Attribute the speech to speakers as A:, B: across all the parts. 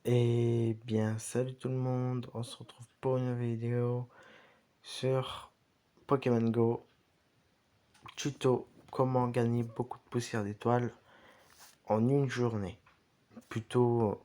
A: Et bien, salut tout le monde, on se retrouve pour une vidéo sur Pokémon Go, tuto comment gagner beaucoup de poussière d'étoiles en une journée. Plutôt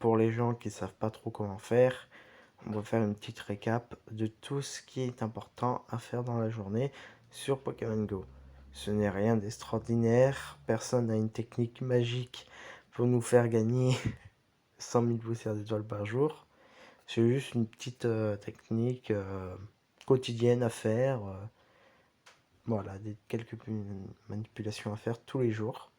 A: pour les gens qui savent pas trop comment faire, on va faire une petite récap de tout ce qui est important à faire dans la journée sur Pokémon Go. Ce n'est rien d'extraordinaire, personne n'a une technique magique pour nous faire gagner 100 000 poussières d'étoiles par jour. C'est juste une petite technique quotidienne à faire. Voilà, quelques manipulations à faire tous les jours.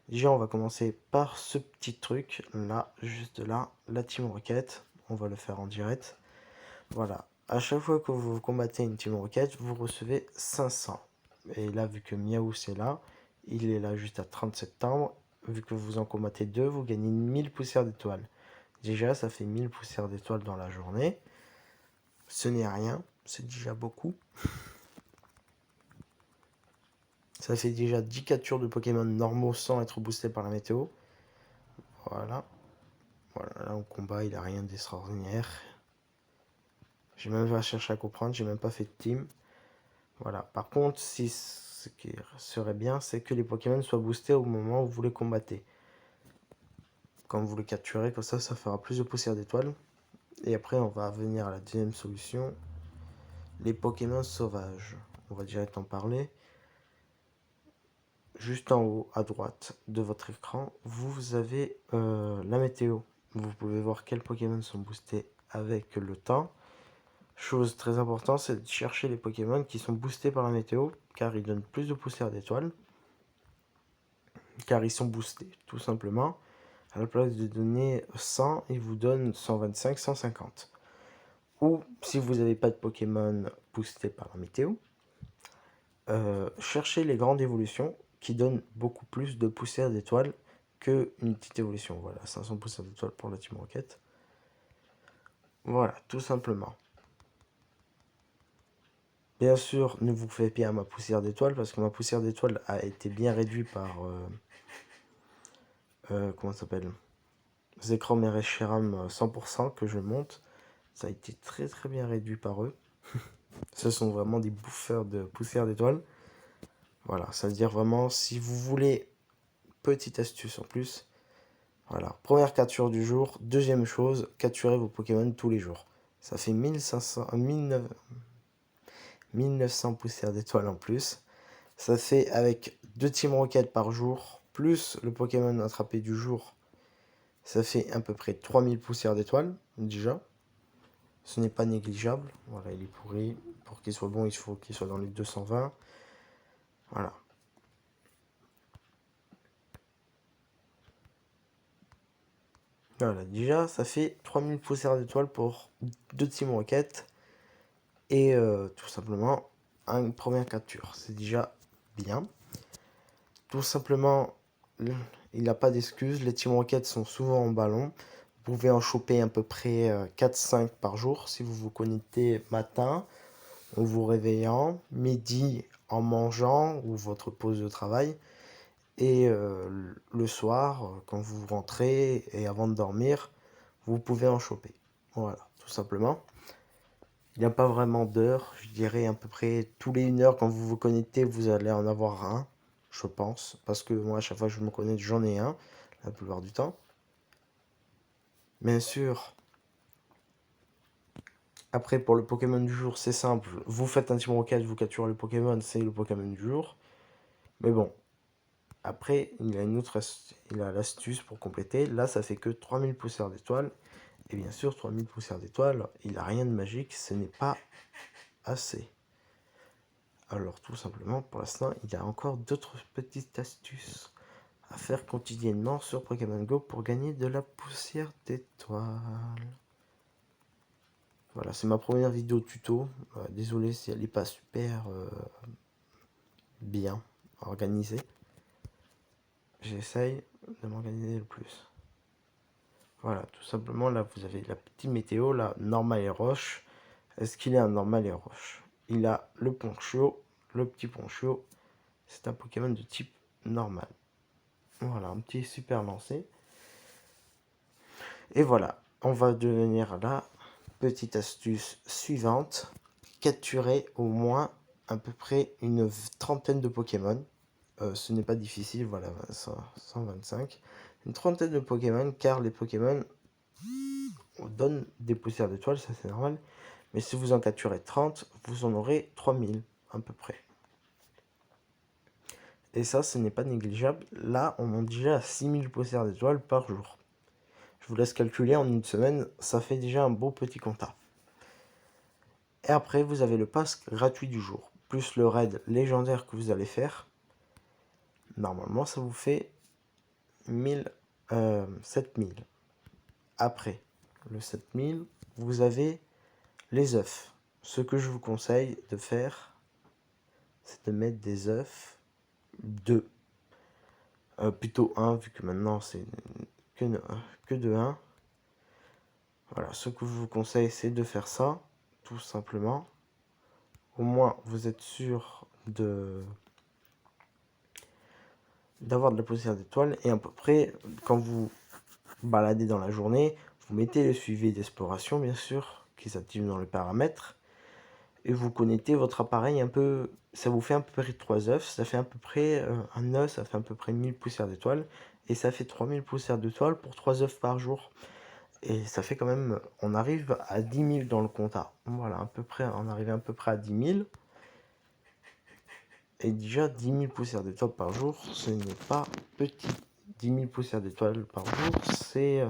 A: Déjà, on va commencer par ce petit truc là, juste là, la Team Rocket. On va le faire en direct. Voilà, à chaque fois que vous combattez une Team Rocket, vous recevez 500. Et là, vu que Miaou c'est là, il est là juste à 30 septembre. Vu que vous en combattez deux, vous gagnez 1000 poussières d'étoiles. Déjà, ça fait 1000 poussières d'étoiles dans la journée. Ce n'est rien, c'est déjà beaucoup. Ça fait déjà 10 captures de Pokémon normaux sans être boosté par la météo. Voilà. Voilà, là au combat, il a rien d'extraordinaire. J'ai même pas cherché à comprendre, j'ai même pas fait de team. Voilà. Par contre, ce qui serait bien, c'est que les Pokémon soient boostés au moment où vous les combattez. Quand vous les capturez, comme ça fera plus de poussière d'étoiles. Et après, on va venir à la deuxième solution. Les Pokémon sauvages. On va direct en parler. Juste en haut à droite de votre écran, vous avez la météo. Vous pouvez voir quels Pokémon sont boostés avec le temps. Chose très importante, c'est de chercher les Pokémon qui sont boostés par la météo, car ils donnent plus de poussière d'étoiles. Car ils sont boostés, tout simplement. À la place de donner 100, ils vous donnent 125, 150. Ou si vous n'avez pas de Pokémon boostés par la météo, cherchez les grandes évolutions qui donnent beaucoup plus de poussière d'étoiles que une petite évolution. Voilà, 500 poussières d'étoiles pour la Team Rocket. Voilà, tout simplement. Bien sûr, ne vous faites pas à ma poussière d'étoiles parce que ma poussière d'étoiles a été bien réduite par comment ça s'appelle, Zekrom et Reshiram 100% que je monte. Ça a été très très bien réduit par eux. Ce sont vraiment des bouffeurs de poussière d'étoiles. Voilà, ça veut dire vraiment si vous voulez, petite astuce en plus. Voilà, première capture du jour. Deuxième chose, capturez vos Pokémon tous les jours. Ça fait 1500, 1900 poussières d'étoiles en plus. Ça fait avec 2 Team Rocket par jour, plus le Pokémon attrapé du jour. Ça fait à peu près 3000 poussières d'étoiles, déjà. Ce n'est pas négligeable. Voilà, il est pourri. Pour qu'il soit bon, il faut qu'il soit dans les 220. Voilà. Voilà, déjà, ça fait 3000 poussières d'étoiles pour 2 Team Rocket. Et tout simplement, une première capture. C'est déjà bien. Tout simplement, il n'a pas d'excuses. Les Team Rocket sont souvent en ballon. Vous pouvez en choper à peu près 4-5 par jour si vous vous connectez matin en vous réveillant, midi en mangeant ou votre pause de travail et le soir quand vous rentrez et avant de dormir, vous pouvez en choper. Voilà, tout simplement. Il n'y a pas vraiment d'heure, je dirais à peu près tous les 1 heure quand vous vous connectez, vous allez en avoir un, je pense, parce que moi à chaque fois que je me connecte, j'en ai un, la plupart du temps. Bien sûr, après pour le Pokémon du jour, c'est simple, vous faites un Team Rocket, vous capturez le Pokémon, c'est le Pokémon du jour. Mais bon, après, il a l'astuce pour compléter, là ça fait que 3000 poussières d'étoiles, et bien sûr 3000 poussières d'étoiles, il n'a rien de magique, ce n'est pas assez. Alors tout simplement, pour l'instant, il y a encore d'autres petites astuces à faire quotidiennement sur Pokémon Go pour gagner de la poussière d'étoiles. Voilà, c'est ma première vidéo tuto. Désolé si elle n'est pas super bien organisée. J'essaye de m'organiser le plus. Voilà, tout simplement, là, vous avez la petite météo, là, normal et roche. Est-ce qu'il est un normal et roche? Il a le Ponchio, le petit Ponchio. C'est un Pokémon de type normal. Voilà, un petit super lancé. Et voilà, on va devenir la petite astuce suivante. Capturer au moins à peu près une trentaine de Pokémon. Ce n'est pas difficile, voilà, 125. Une trentaine de Pokémon, car les Pokémon donnent des poussières d'étoiles, ça c'est normal. Mais si vous en capturez 30, vous en aurez 3000 à peu près. Et ça, ce n'est pas négligeable. Là, on monte déjà à 6000 poussières d'étoiles par jour. Je vous laisse calculer, en une semaine, ça fait déjà un beau petit compta. Et après, vous avez le pass gratuit du jour, plus le raid légendaire que vous allez faire. Normalement, ça vous fait 7000. Après le 7000, vous avez les œufs. Ce que je vous conseille de faire, c'est de mettre des œufs 2. Plutôt 1, vu que maintenant c'est que de 1. Voilà, ce que je vous conseille, c'est de faire ça, tout simplement. Au moins, vous êtes sûr d'avoir de la poussière d'étoiles. Et à peu près, quand vous baladez dans la journée, vous mettez le suivi d'exploration, bien sûr, qui s'active dans le paramètre. Et vous connectez votre appareil un peu, ça vous fait à peu près 3 œufs, ça fait à peu près un œuf, ça fait à peu près 1000 poussières d'étoiles, et ça fait 3000 poussières d'étoiles pour 3 œufs par jour. Et ça fait quand même, on arrive à 10 000 dans le compta. Voilà, à peu près, on arrive à peu près à 10 000. Et déjà, 10 000 poussières d'étoiles par jour, ce n'est pas petit. 10 000 poussières d'étoiles par jour, c'est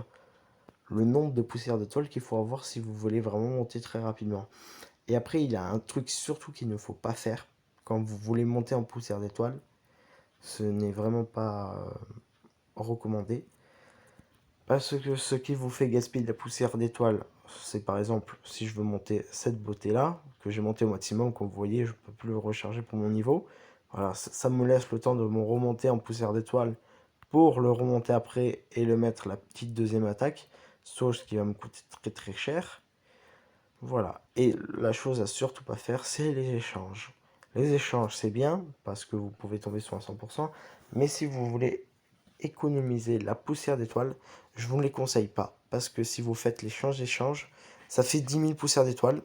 A: le nombre de poussières d'étoiles qu'il faut avoir si vous voulez vraiment monter très rapidement. Et après, il y a un truc surtout qu'il ne faut pas faire quand vous voulez monter en poussière d'étoiles. Ce n'est vraiment pas recommandé. Parce que ce qui vous fait gaspiller de la poussière d'étoiles, c'est par exemple, si je veux monter cette beauté-là, que j'ai monté au maximum, comme vous voyez, je ne peux plus le recharger pour mon niveau. Voilà, ça me laisse le temps de me remonter en poussière d'étoiles pour le remonter après et le mettre la petite deuxième attaque, chose qui va me coûter très très cher. Voilà, et la chose à surtout pas faire, c'est les échanges. Les échanges, c'est bien, parce que vous pouvez tomber sur un 100%, mais si vous voulez économiser la poussière d'étoiles, je vous ne les conseille pas, parce que si vous faites l'échange, ça fait 10 000 poussières d'étoiles,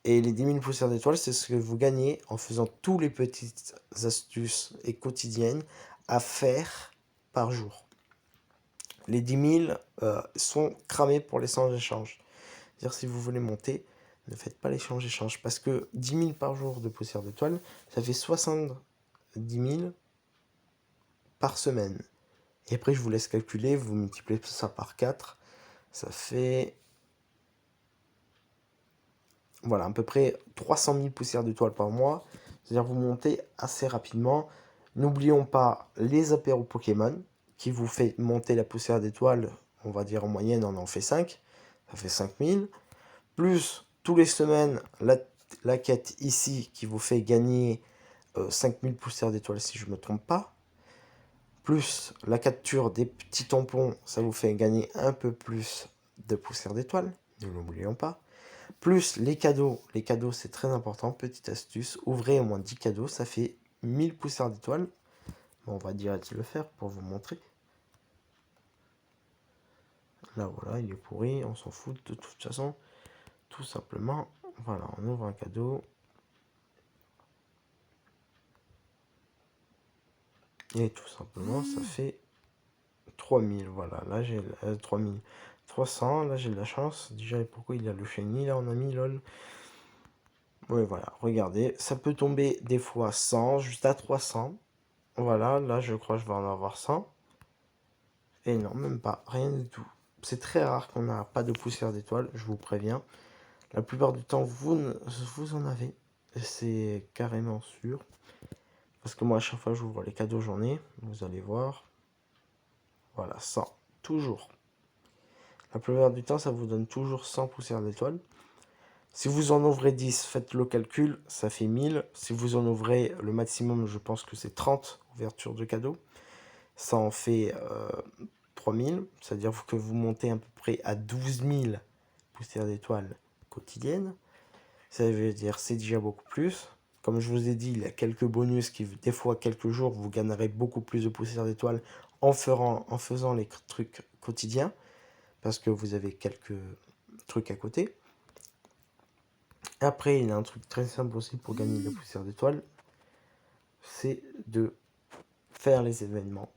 A: et les 10 000 poussières d'étoiles, c'est ce que vous gagnez en faisant tous les petites astuces et quotidiennes à faire par jour. Les 10 000 sont cramés pour les sans échange. C'est-à-dire, si vous voulez monter, ne faites pas l'échange, parce que 10 000 par jour de poussière d'étoiles, ça fait 70 000 par semaine. Et après, je vous laisse calculer, vous multipliez ça par 4, ça fait, voilà, à peu près 300 000 poussières d'étoiles par mois. C'est-à-dire, vous montez assez rapidement. N'oublions pas les apéros Pokémon, qui vous fait monter la poussière d'étoiles, on va dire en moyenne, on en fait 5, ça fait 5000. Plus, tous les semaines, la quête ici, qui vous fait gagner 5000 poussières d'étoiles, si je ne me trompe pas. Plus la capture des petits tampons, ça vous fait gagner un peu plus de poussière d'étoiles, ne l'oublions pas. Plus les cadeaux c'est très important, petite astuce, ouvrez au moins 10 cadeaux, ça fait 1000 poussières d'étoiles. Bon, on va direct le faire pour vous montrer. Là voilà, il est pourri, on s'en fout de toute façon. Tout simplement, voilà, on ouvre un cadeau. Et tout simplement, ça fait 3000, voilà, là j'ai 3300, là j'ai de la chance. Déjà, pourquoi il y a le shiny, là on a mis, lol. Oui, voilà, regardez, ça peut tomber des fois 100, juste à 300. Voilà, là je crois que je vais en avoir 100. Et non, même pas, rien du tout. C'est très rare qu'on n'a pas de poussière d'étoile, je vous préviens. La plupart du temps, vous en avez. C'est carrément sûr. Parce que moi, à chaque fois, j'ouvre les cadeaux j'en ai. Vous allez voir. Voilà, 100. Toujours. La plupart du temps, ça vous donne toujours 100 poussières d'étoiles. Si vous en ouvrez 10, faites le calcul, ça fait 1000. Si vous en ouvrez le maximum, je pense que c'est 30 ouvertures de cadeaux. Ça en fait 3000. C'est-à-dire que vous montez à peu près à 12 000 poussières d'étoiles quotidiennes. Ça veut dire c'est déjà beaucoup plus. Comme je vous ai dit, il y a quelques bonus qui, des fois, quelques jours, vous gagnerez beaucoup plus de poussières d'étoiles en faisant les trucs quotidiens. parce que vous avez quelques trucs à côté. Après, il y a un truc très simple aussi pour gagner de la poussière d'étoile, c'est de faire les événements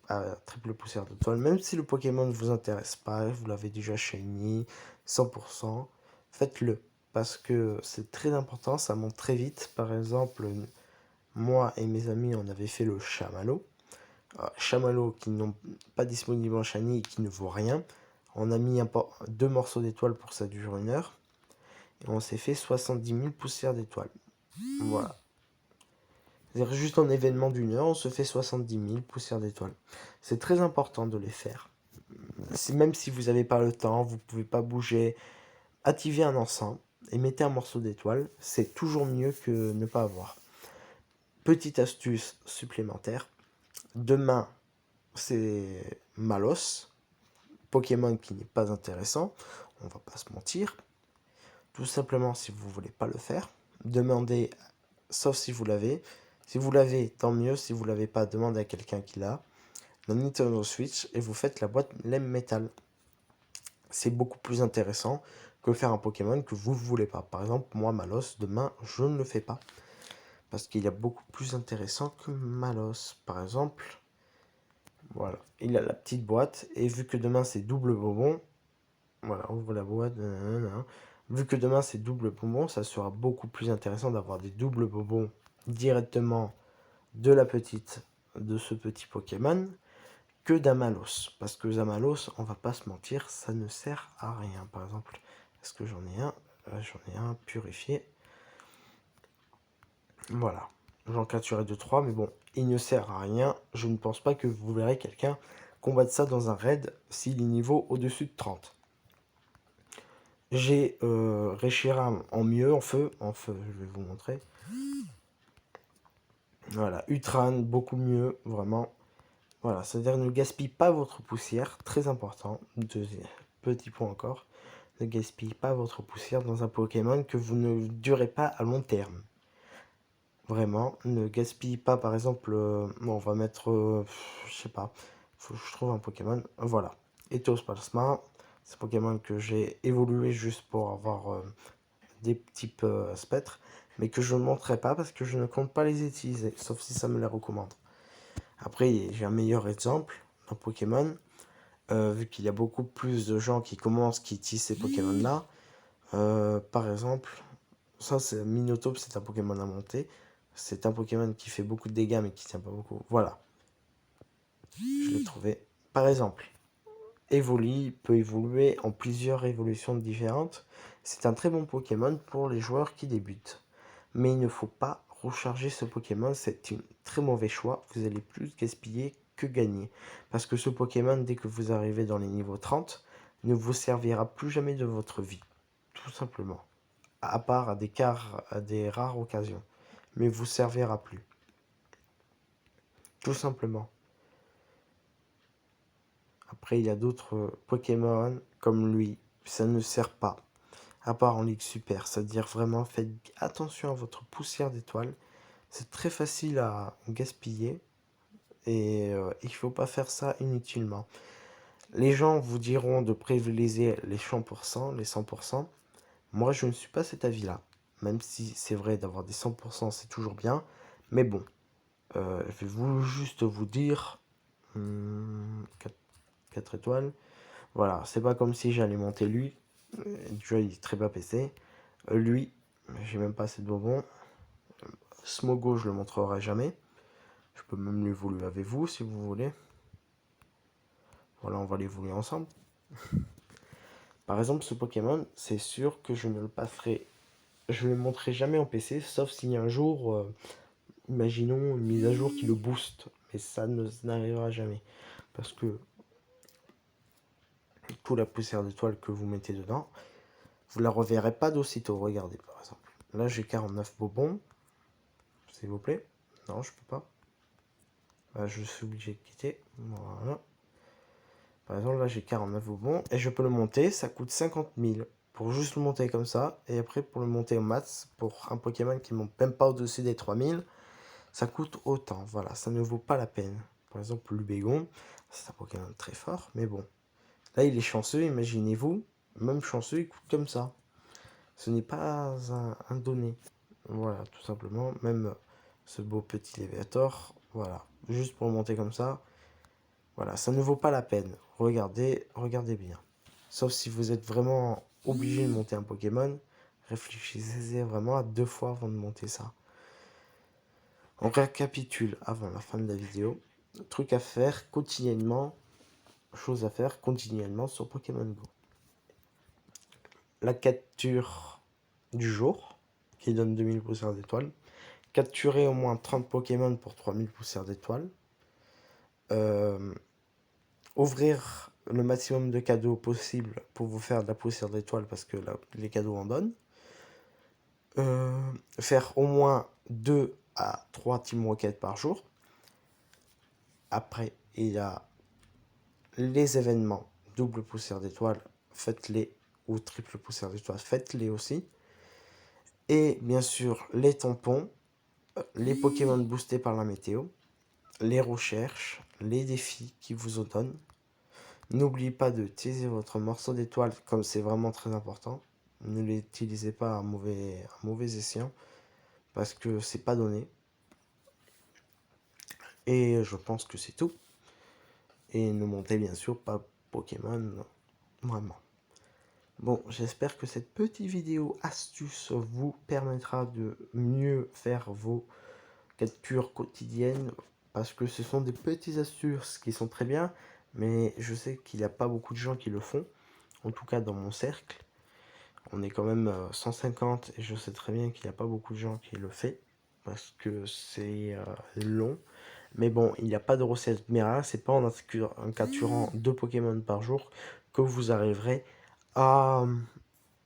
A: à triple poussière d'étoile, même si le Pokémon ne vous intéresse pas, vous l'avez déjà shiny, 100%, faites-le, parce que c'est très important, ça monte très vite. Par exemple, moi et mes amis, on avait fait le chamallow. Chamallow qui n'ont pas disponible en shiny et qui ne vaut rien. On a mis 2 morceaux d'étoiles pour que ça dure 1 heure. Et on s'est fait 70 000 poussières d'étoiles. Voilà. C'est-à-dire juste en événement d'1 heure, on se fait 70 000 poussières d'étoiles. C'est très important de les faire. Même si vous n'avez pas le temps, vous ne pouvez pas bouger, activez un encens et mettez un morceau d'étoile. C'est toujours mieux que ne pas avoir. Petite astuce supplémentaire. Demain, c'est Malos. Pokémon qui n'est pas intéressant. On va pas se mentir. Tout simplement, si vous voulez pas le faire, demandez, sauf si vous l'avez. Si vous l'avez, tant mieux. Si vous l'avez pas, demandez à quelqu'un qui l'a. La Nintendo Switch et vous faites la boîte Lem Metal. C'est beaucoup plus intéressant que faire un Pokémon que vous ne voulez pas. Par exemple, moi, Malos, demain, je ne le fais pas. Parce qu'il y a beaucoup plus intéressant que Malos. Par exemple, voilà. Il a la petite boîte. Et vu que demain, c'est double bonbon. Voilà, ouvre la boîte. Nanana. Vu que demain, c'est double bonbon, ça sera beaucoup plus intéressant d'avoir des doubles bonbons directement de ce petit Pokémon que d'Amalos. Parce que Zamalos, on va pas se mentir, ça ne sert à rien. Par exemple, est-ce que j'en ai un? J'en ai un purifié. Voilà. J'en capturais 2-3, mais bon, il ne sert à rien. Je ne pense pas que vous verrez quelqu'un combattre ça dans un raid s'il est niveau au-dessus de 30. J'ai Reshiram en mieux, en feu, je vais vous montrer. Voilà, Utran, beaucoup mieux, vraiment. Voilà, c'est-à-dire ne gaspille pas votre poussière, très important. Deuxième petit point encore, ne gaspille pas votre poussière dans un Pokémon que vous ne durez pas à long terme. Vraiment, ne gaspille pas, par exemple, on va mettre, je sais pas, faut que je trouve un Pokémon, voilà, Ethos Plasma, c'est un Pokémon que j'ai évolué juste pour avoir des types spectres, mais que je ne montrerai pas parce que je ne compte pas les utiliser, sauf si ça me les recommande. Après, j'ai un meilleur exemple d'un Pokémon, vu qu'il y a beaucoup plus de gens qui utilisent ces Pokémon-là. Par exemple, ça c'est Minotaur, c'est un Pokémon à monter. C'est un Pokémon qui fait beaucoup de dégâts mais qui tient pas beaucoup. Voilà, je l'ai trouvé. Par exemple, Evoli peut évoluer en plusieurs évolutions différentes. C'est un très bon Pokémon pour les joueurs qui débutent. Mais il ne faut pas recharger ce Pokémon, c'est un très mauvais choix. Vous allez plus gaspiller que gagner. Parce que ce Pokémon, dès que vous arrivez dans les niveaux 30, ne vous servira plus jamais de votre vie. Tout simplement. À part à des rares occasions. Mais vous servira plus. Tout simplement. Après, il y a d'autres Pokémon comme lui. Ça ne sert pas. À part en Ligue Super. C'est-à-dire vraiment, faites attention à votre poussière d'étoiles. C'est très facile à gaspiller. Et il ne faut pas faire ça inutilement. Les gens vous diront de privilégier les 100%, les 100%. Moi, je ne suis pas cet avis-là. Même si c'est vrai d'avoir des 100%, c'est toujours bien. Mais bon, je vais juste vous dire 4 étoiles. Voilà, c'est pas comme si j'allais monter lui. Déjà, il est très bas PC. Lui, j'ai même pas assez de bonbons. Smogo, je le montrerai jamais. Je peux même l'évoluer avec vous si vous voulez. Voilà, on va l'évoluer ensemble. Par exemple, ce Pokémon, c'est sûr que je ne le passerai. Je ne le montrerai jamais en PC, sauf s'il y a un jour, imaginons, une mise à jour qui le booste. Mais ça n'arrivera jamais. Parce que toute la poussière d'étoile que vous mettez dedans, vous la reverrez pas d'aussitôt. Regardez, par exemple. Là, j'ai 49 bonbons. S'il vous plaît. Non, je peux pas. Là, je suis obligé de quitter. Voilà. Par exemple, là, j'ai 49 bonbons. Et je peux le monter. Ça coûte 50 000. Pour juste le monter comme ça. Et après, pour le monter au max, pour un Pokémon qui ne monte même pas au-dessus des 3000, ça coûte autant. Voilà, ça ne vaut pas la peine. Par exemple, Lubégon, c'est un Pokémon très fort. Mais bon, Là, il est chanceux, imaginez-vous. Même chanceux, il coûte comme ça. Ce n'est pas un donné. Voilà, tout simplement. Même ce beau petit Léviator, voilà. Juste pour monter comme ça. Voilà, ça ne vaut pas la peine. Regardez, regardez bien. Sauf si vous êtes vraiment obligé de monter un Pokémon, réfléchissez vraiment à 2 fois avant de monter ça. On récapitule avant la fin de la vidéo. Truc à faire quotidiennement, choses à faire continuellement sur Pokémon Go. La capture du jour, qui donne 2000 poussières d'étoiles. Capturer au moins 30 Pokémon pour 3000 poussières d'étoiles. Ouvrir le maximum de cadeaux possible pour vous faire de la poussière d'étoiles parce que là, les cadeaux en donnent. Faire au moins 2 à 3 Team Rocket par jour. Après, il y a les événements double poussière d'étoiles, faites-les, ou triple poussière d'étoiles, faites-les aussi. Et bien sûr, les tampons, les Pokémon boostés par la météo, les recherches, les défis qui vous en donnent. N'oubliez pas de utiliser votre morceau d'étoile comme c'est vraiment très important. Ne l'utilisez pas à mauvais escient parce que c'est pas donné. Et je pense que c'est tout. Et ne montez bien sûr pas Pokémon, vraiment. Bon, j'espère que cette petite vidéo astuce vous permettra de mieux faire vos captures quotidiennes. Parce que ce sont des petites astuces qui sont très bien. Mais je sais qu'il n'y a pas beaucoup de gens qui le font. En tout cas dans mon cercle. On est quand même 150 et je sais très bien qu'il n'y a pas beaucoup de gens qui le font. Parce que c'est long. Mais bon, il n'y a pas de recette miracle. C'est pas en capturant 2 Pokémon par jour que vous arriverez à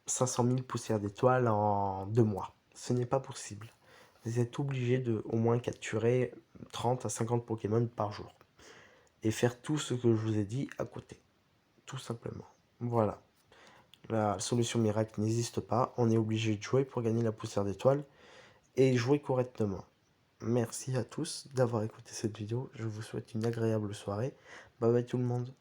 A: 500 000 poussières d'étoiles en 2 mois. Ce n'est pas possible. Vous êtes obligé de au moins capturer 30 à 50 Pokémon par jour. Et faire tout ce que je vous ai dit à côté. Tout simplement. Voilà. La solution miracle n'existe pas. On est obligé de jouer pour gagner la poussière d'étoiles. Et jouer correctement. Merci à tous d'avoir écouté cette vidéo. Je vous souhaite une agréable soirée. Bye bye tout le monde.